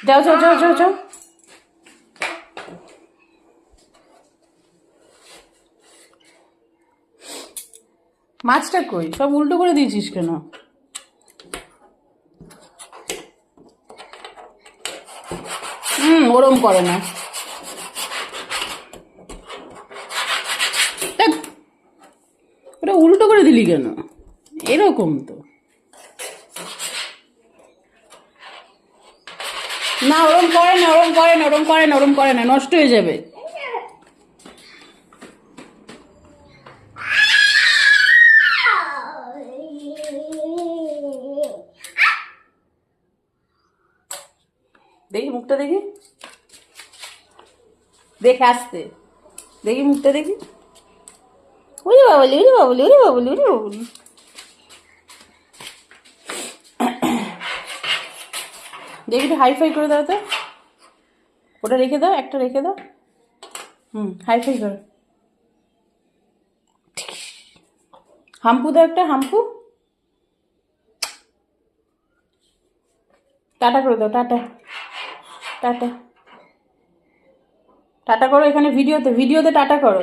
যাও যাও যাও যাও যাও। মাছটা কই? সব উল্টো করে দিয়েছিস কেন? ওরম করে না। ধ্যাৎ, ওটা উল্টো করে দিলি কেন? এরকম তো না, ওরম করে না, ওরম করে না, ওরম করে না, ওরম করে না, নষ্ট হয়ে যাবে। দেখি মুখটা দেখি, দেখে আসতে দেখি মুখটা দেখি। উরে বাবলি, উরে বাবলি, উরে বাবলি, উরে বাবলি। দেখি একটু হাই ফাই করে দাও তো। ওটা রেখে দাও, একটা রেখে দাও। হাই ফাই করো। হাম্পু দাও, একটা হাম্পু। টাটা করে দাও, টাটা। টাটা টাটা করো, এখানে ভিডিওতে টাটা করো।